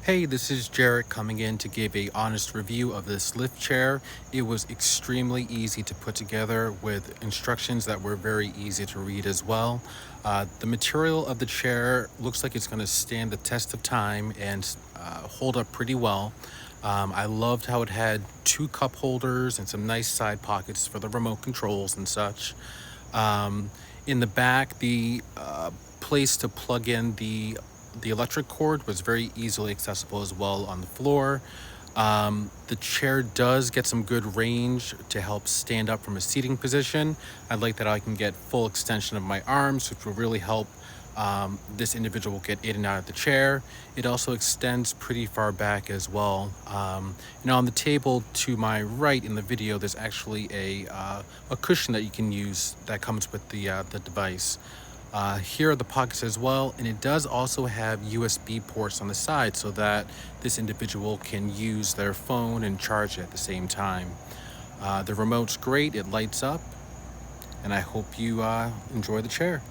Hey, this is Jarrett coming in to give a honest review of this lift chair. It was extremely easy to put together with instructions that were very easy to read as well. The material of the chair looks like it's going to stand the test of time and hold up pretty well. I loved how it had two cup holders and some nice side pockets for the remote controls and such. Um, in the back, the place to plug in the electric cord was very easily accessible as well on the floor. The chair does get some good range to help stand up from a seating position. I like that I can get full extension of my arms, which will really help this individual get in and out of the chair. It also extends pretty far back as well. On the table to my right in the video, there's actually a cushion that you can use that comes with the device. Here are the pockets as well, and it does also have USB ports on the side so that this individual can use their phone and charge it at the same time. The remote's great, it lights up, and I hope you enjoy the chair.